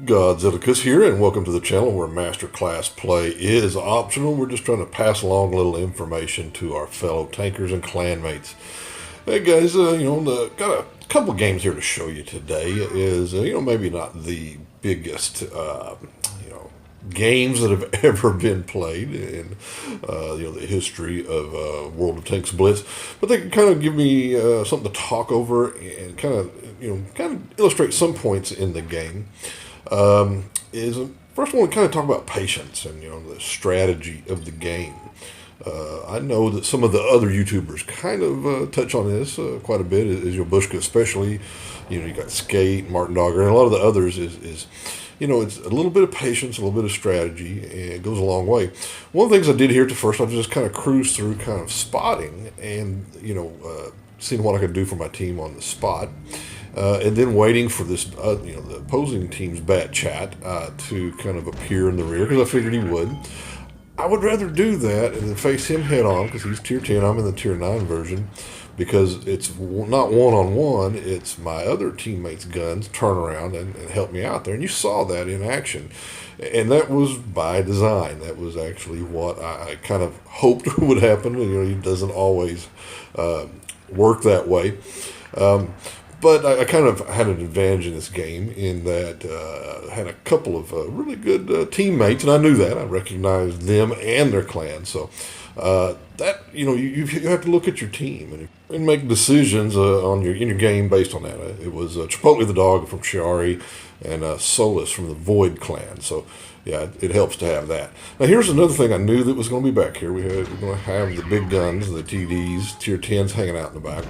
Godzillacusx here, and welcome to the channel where masterclass play is optional. We're just trying to pass along a little information to our fellow tankers and clanmates. Hey guys, got a couple games here to show you today. Is maybe not the biggest games that have ever been played in the history of World of Tanks Blitz, but they can kind of give me something to talk over and kind of illustrate some points in the game. Is first I want to kind of talk about patience and the strategy of the game. I know that some of the other YouTubers kind of touch on this quite a bit. Is Bushka especially? You got Skate, Martin Dogger, and a lot of the others is it's a little bit of patience, a little bit of strategy, and it goes a long way. One of the things I did here at first, I just kind of cruised through, kind of spotting and seeing what I could do for my team on the spot. And then waiting for this, the opposing team's bat chat to kind of appear in the rear, because I figured he would. I would rather do that and then face him head on, because he's tier 10, I'm in the tier 9 version, because it's not one-on-one, it's my other teammates' guns turn around and help me out there. And you saw that in action. And that was by design. That was actually what I kind of hoped would happen. It doesn't always work that way. But I kind of had an advantage in this game in that I had a couple of really good teammates, and I knew that. I recognized them and their clan. So that you have to look at your team and make decisions in your game based on that. It was Chipotle the dog from Shiari and Solus from the Void clan. So yeah, it helps to have that. Now here's another thing I knew that was going to be back here. We're going to have the big guns, the TDs, tier 10s hanging out in the back.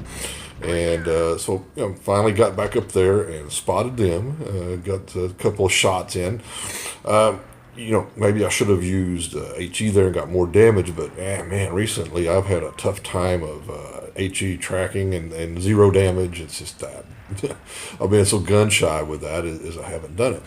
And so finally got back up there and spotted them, got a couple of shots in. Maybe I should have used HE there and got more damage, but man, recently I've had a tough time of HE tracking and zero damage. It's just that I've been so gun shy with that as I haven't done it.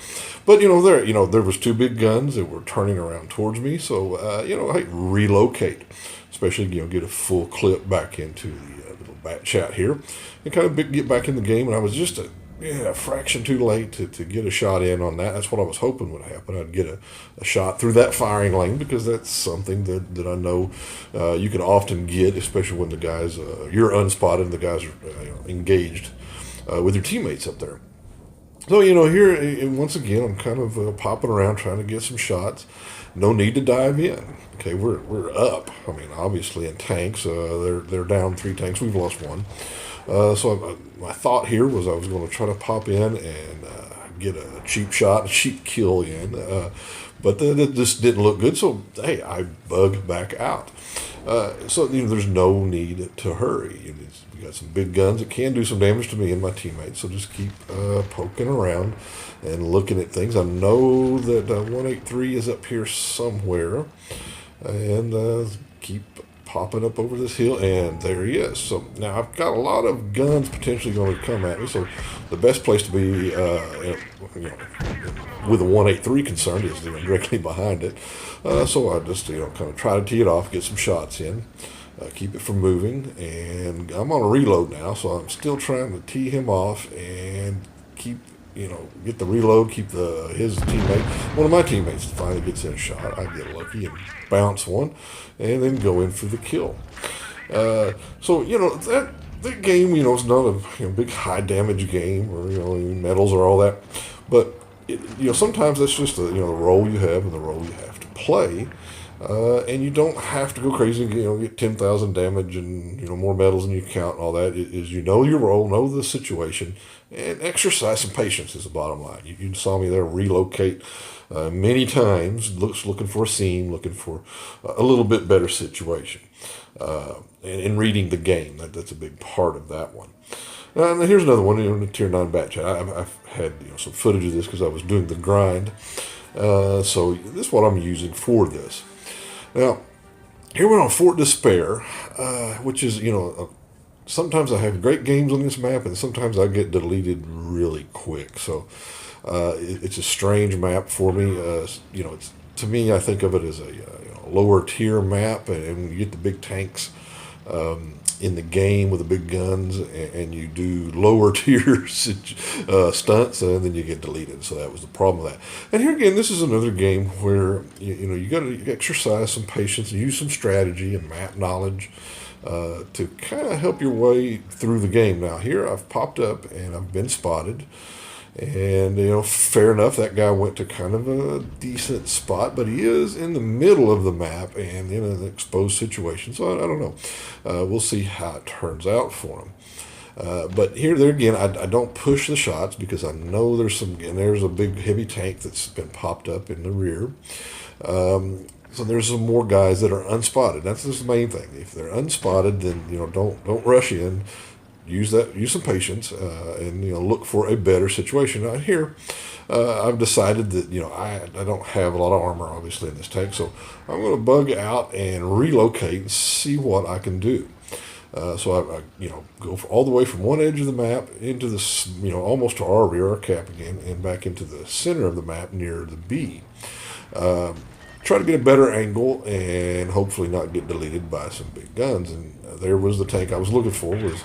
But there was two big guns that were turning around towards me, so I relocate, especially get a full clip back into the bat chat here and kind of get back in the game. And I was just a fraction too late to get a shot in on that. That's what I was hoping would happen. I'd get a shot through that firing lane, because that's something that I know you can often get, especially when the guys you're unspotted and the guys are engaged with your teammates up there. So here and once again I'm kind of popping around trying to get some shots. No need to dive in. Okay, we're up. I mean, obviously in tanks, they're down 3 tanks. We've lost 1. So my thought here was I was going to try to pop in and get a cheap shot, a cheap kill in. But that just didn't look good. So hey, I bug back out. So there's no need to hurry. We got some big guns that can do some damage to me and my teammates. So just keep poking around and looking at things. I know that 183 is up here somewhere, and keep popping up over this hill, and there he is. So now I've got a lot of guns potentially going to come at me. So the best place to be, with a 183 concerned is directly behind it. So I just kind of try to tee it off, get some shots in. Keep it from moving, and I'm on a reload now, so I'm still trying to tee him off and keep, get the reload, keep his teammate, one of my teammates finally gets in a shot. I get lucky and bounce one, and then go in for the kill. So that game, it's not a big high damage game or medals or all that, but sometimes that's just the role you have and the role you have to play. And you don't have to go crazy and get 10,000 damage and more medals than you count and all that. Is your role, know the situation, and exercise some patience is the bottom line. You saw me there relocate many times, looking for a seam, looking for a little bit better situation, and reading the game. That's a big part of that one. And here's another one in the tier 9 bat chat. I've had some footage of this because I was doing the grind. So this is what I'm using for this. Now, here we're on Fort Despair, which is, sometimes I have great games on this map, and sometimes I get deleted really quick. So it's a strange map for me. To me, I think of it as a lower tier map, and when you get the big tanks, in the game with the big guns, and you do lower tier stunts, and then you get deleted. So that was the problem with that. And here again, this is another game where you got to exercise some patience, use some strategy and map knowledge to kind of help your way through the game. Now here I've popped up and I've been spotted. And, fair enough, that guy went to kind of a decent spot, but he is in the middle of the map and in an exposed situation. So I don't know. We'll see how it turns out for him. But there again, I don't push the shots because I know there's a big heavy tank that's been popped up in the rear. So there's some more guys that are unspotted. That's the main thing. If they're unspotted, then, don't rush in. Use some patience, and look for a better situation. Now here, I've decided that I don't have a lot of armor obviously in this tank, so I'm going to bug out and relocate and see what I can do. So I go all the way from one edge of the map into this almost to our rear, our cap again, and back into the center of the map near the B. Try to get a better angle and hopefully not get deleted by some big guns. And there was the tank I was looking for. Was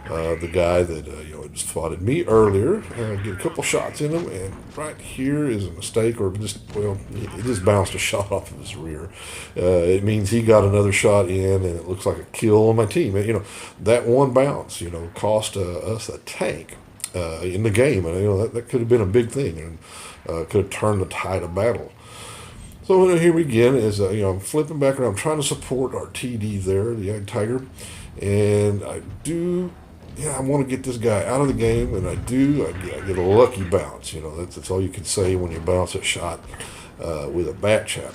the guy that had spotted me earlier. Get a couple shots in him, and right here is a mistake, or it just bounced a shot off of his rear. It means he got another shot in, and it looks like a kill on my team. That one bounce, cost us a tank in the game, and that could have been a big thing, and could have turned the tide of battle. So here we begin is I'm flipping back around, I'm trying to support our TD there, the Ag Tiger, and I want to get this guy out of the game, and I get a lucky bounce. That's all you can say when you bounce a shot with a bat chap.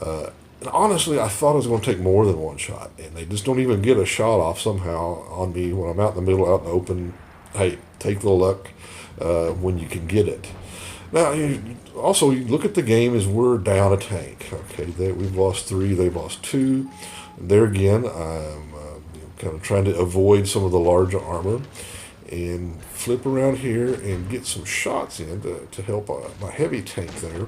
And honestly, I thought I was going to take more than one shot, and they just don't even get a shot off somehow on me when I'm out in the middle, out in the open. Hey, take the luck when you can get it. Now, you look at the game as we're down a tank. Okay, we've lost 3, they've lost 2. There again, I'm kind of trying to avoid some of the larger armor and flip around here and get some shots in to help my heavy tank there.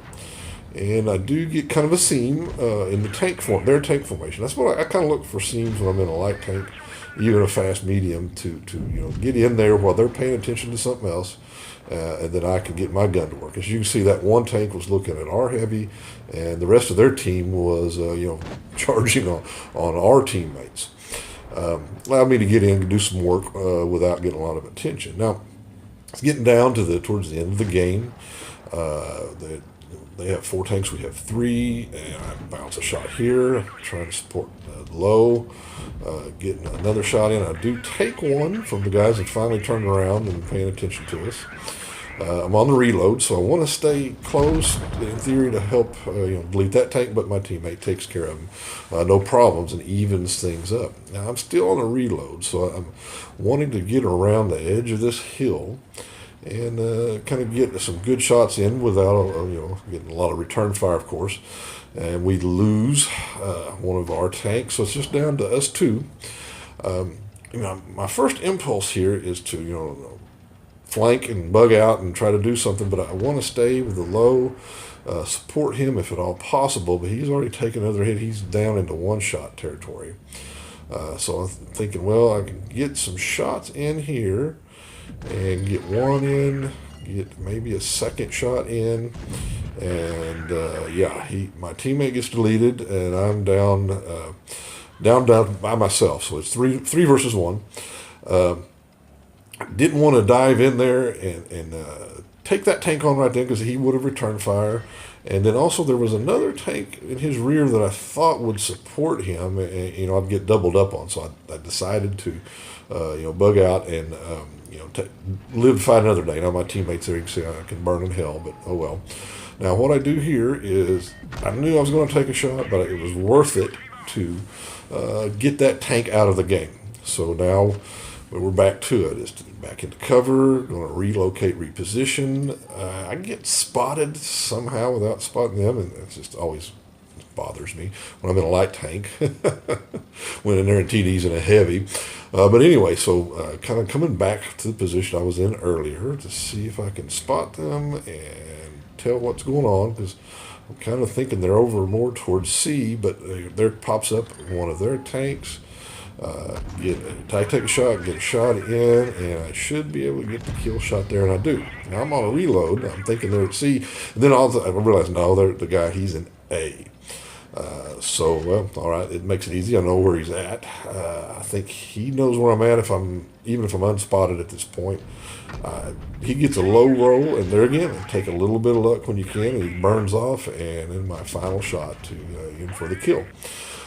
And I do get kind of a seam in their tank formation. That's what I kind of look for, seams when I'm in a light tank, even a fast medium, to get in there while they're paying attention to something else, and then I can get my gun to work. As you can see, that one tank was looking at our heavy, and the rest of their team was charging on our teammates. Allowed me to get in and do some work without getting a lot of attention. Now, it's getting down towards the end of the game. They have 4 tanks, we have 3, and I bounce a shot here, trying to support low, getting another shot in. I do take one from the guys that finally turned around and paying attention to us. I'm on the reload, so I want to stay close, in theory, to help delete that tank, but my teammate takes care of them, no problems, and evens things up. Now, I'm still on a reload, so I'm wanting to get around the edge of this hill and kind of get some good shots in without getting a lot of return fire, of course. And we lose one of our tanks, so it's just down to us 2. My first impulse here is to flank and bug out and try to do something, but I want to stay with the low, support him if at all possible, but he's already taken another hit. He's down into one-shot territory. So I'm thinking, well, I can get some shots in here and get one in, get maybe a second shot in, and my teammate gets deleted, and I'm down by myself. So it's three versus 1. Didn't want to dive in there and take that tank on right then, because he would have returned fire. And then also there was another tank in his rear that I thought would support him, and I'd get doubled up on. So I decided to bug out and live to fight another day. Now my teammates there, you can see I can burn in hell, but oh well. Now what I do here is, I knew I was going to take a shot, but it was worth it to get that tank out of the game. So now we're back to it. It's back into cover, going to relocate, reposition. I get spotted somehow without spotting them, and it just always bothers me when I'm in a light tank, when they're in TDs and a heavy. But anyway, so kind of coming back to the position I was in earlier to see if I can spot them and tell what's going on, because I'm kind of thinking they're over more towards C, but there pops up one of their tanks. take a shot, get a shot in, and I should be able to get the kill shot there, and I do. Now I'm on a reload. I'm thinking they're at C, and then I realize, no, they're the guy, he's in A. Well, all right, it makes it easy. I know where he's at. I think he knows where I'm at even if I'm unspotted at this point. He gets a low roll, and there again, take a little bit of luck when you can, and he burns off, and in my final shot to in for the kill.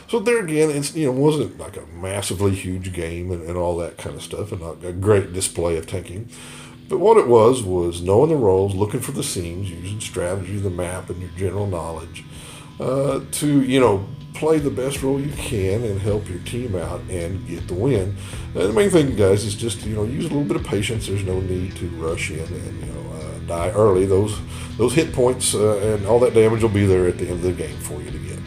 So there again, it's wasn't like a massively huge game and all that kind of stuff, and not a great display of tanking. But what it was knowing the roles, looking for the seams, using strategy, the map, and your general knowledge to play the best role you can and help your team out and get the win. And the main thing, guys, is just use a little bit of patience. There's no need to rush in and die early. Those hit points and all that damage will be there at the end of the game for you to get.